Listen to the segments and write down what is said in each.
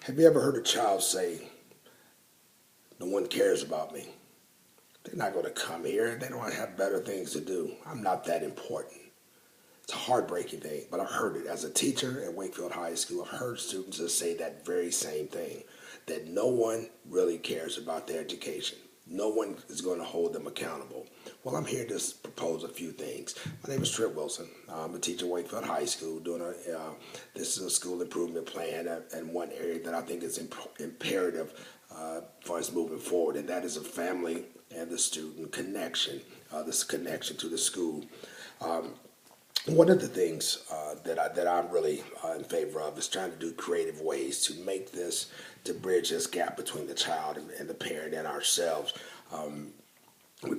Have you ever heard a child say, no one cares about me? They're not going to come here. They don't have better things to do. I'm not that important. It's a heartbreaking thing, but I've heard it. As a teacher at Wakefield High School, I've heard students just say that very same thing, that no one really cares about their education. No one is going to hold them accountable. Well, I'm here to propose a few things. My name is Trip Wilson. I'm a teacher at Wakefield High School. This is a school improvement plan and one area that I think is imperative for us moving forward, and that is a family and the student connection, this connection to the school. One of the things that I'm really in favor of is trying to do creative ways to make this, to bridge this gap between the child and the parent and ourselves. Um, we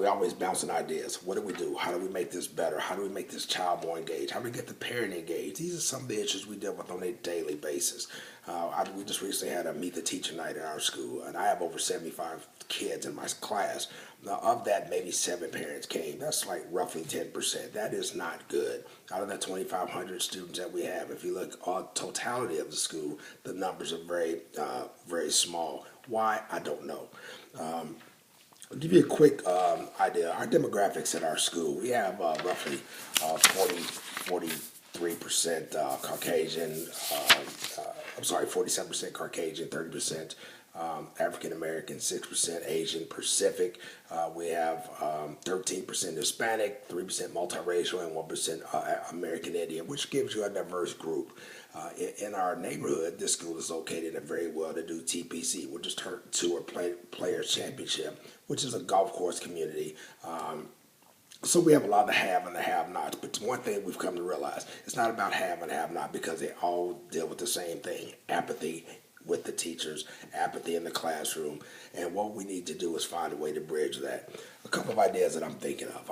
always bouncing ideas. What do we do? How do we make this better? How do we make this child more engaged? How do we get the parent engaged? These are some of the issues we deal with on a daily basis. We just recently had a Meet the Teacher night at our school, and I have over 75 kids in my class. Now, of that, maybe 7 parents came. That's like roughly 10%. That is not good. Out of the 2,500 students that we have, if you look at the totality of the school, the numbers are very small. Why? I don't know. I'll give you a quick idea. Our demographics at our school, we have roughly 43% Caucasian, I'm sorry, 47% Caucasian, 30% African American, 6% Asian Pacific. We have 13% Hispanic, 3% multiracial, and 1% American Indian, which gives you a diverse group. In our neighborhood, this school is located in a very well-to-do TPC, which is Tour Players Championship, which is a golf course community. So we have a lot of the have and the have-nots. But one thing we've come to realize, it's not about have and have-not because they all deal with the same thing, apathy with the teachers, apathy in the classroom. And what we need to do is find a way to bridge that. A couple of ideas that I'm thinking of.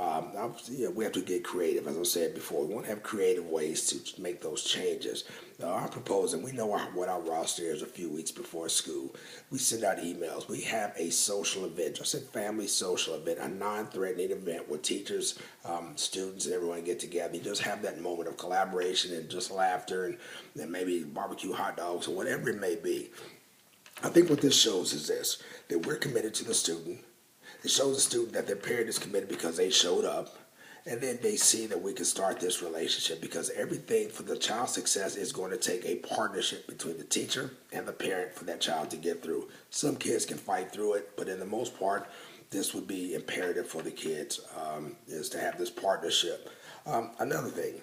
We have to get creative. As I said before, we want to have creative ways to make those changes. I'm proposing, we know what our roster is a few weeks before school. We send out emails. We have a social event, just a family social event, a non-threatening event where teachers, students, and everyone get together. You just have that moment of collaboration and just laughter and maybe barbecue hot dogs or whatever it may be. I think what this shows is this, that we're committed to the student. It shows the student that their parent is committed because they showed up. And then they see that we can start this relationship because everything for the child's success is going to take a partnership between the teacher and the parent for that child to get through. Some kids can fight through it, but in the most part, this would be imperative for the kids is to have this partnership. Another thing,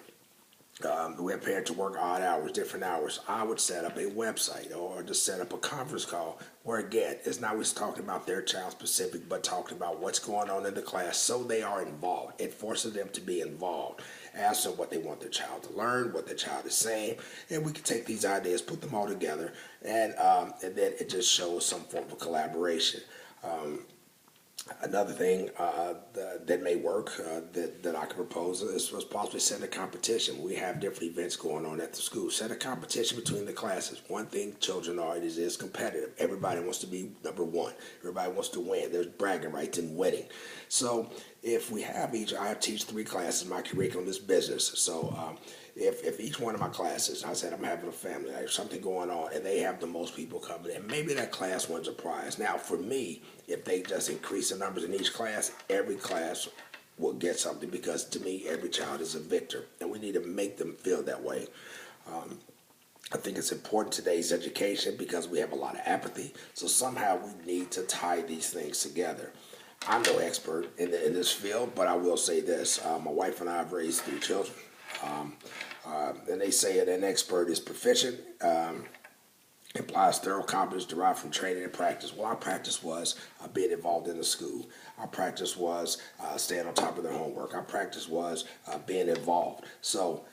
we have parents who work odd hours, different hours. I would set up a website or just set up a conference call where, again, it's not just talking about their child specific, but talking about what's going on in the class so they are involved. It forces them to be involved. Ask them what they want their child to learn, what the child is saying, and we can take these ideas, put them all together, and then it just shows some form of collaboration. Another thing that may work that I could propose is possibly set a competition. We have different events going on at the school. Set a competition between the classes. One thing children are is competitive. Everybody wants to be number one. Everybody wants to win. There's bragging rights in winning. So if we have I teach 3 classes. My curriculum is business. So if each one of my classes, I said I'm having a family, there's something going on, and they have the most people coming in, maybe that class wins a prize. Now, for me, if they just increase the numbers in each class, every class will get something because to me, every child is a victor, and we need to make them feel that way. I think it's important in today's education because we have a lot of apathy, so somehow we need to tie these things together. I'm no expert in this field, but I will say this. My wife and I have raised 3 children. And they say that an expert is proficient, implies thorough competence derived from training and practice. Well, our practice was being involved in the school. Our practice was staying on top of their homework. Our practice was being involved. So,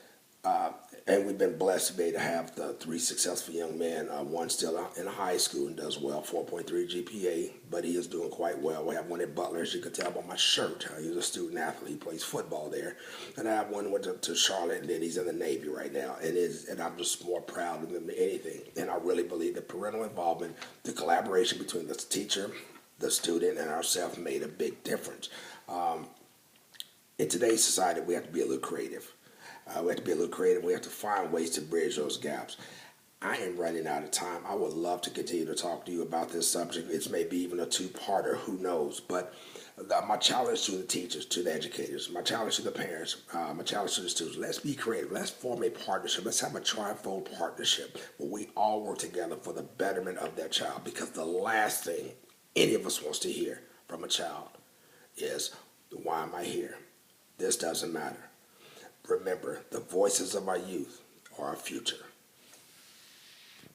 and we've been blessed to be able to have the 3 successful young men. One still out in high school and does well, 4.3 GPA, but he is doing quite well. We have one at Butler, as you can tell by my shirt. He's a student athlete. He plays football there. And I have one who went to Charlotte, and then he's in the Navy right now. And I'm just more proud of him than anything. And I really believe that parental involvement, the collaboration between the teacher, the student, and ourselves made a big difference. In today's society, we have to be a little creative. We have to be a little creative. We have to find ways to bridge those gaps. I am running out of time. I would love to continue to talk to you about this subject. It's maybe even a two-parter, who knows? But my challenge to the teachers, to the educators, my challenge to the parents, my challenge to the students, let's be creative. Let's form a partnership. Let's have a trifold partnership where we all work together for the betterment of that child. Because the last thing any of us wants to hear from a child is, why am I here? This doesn't matter. Remember, the voices of our youth are our future.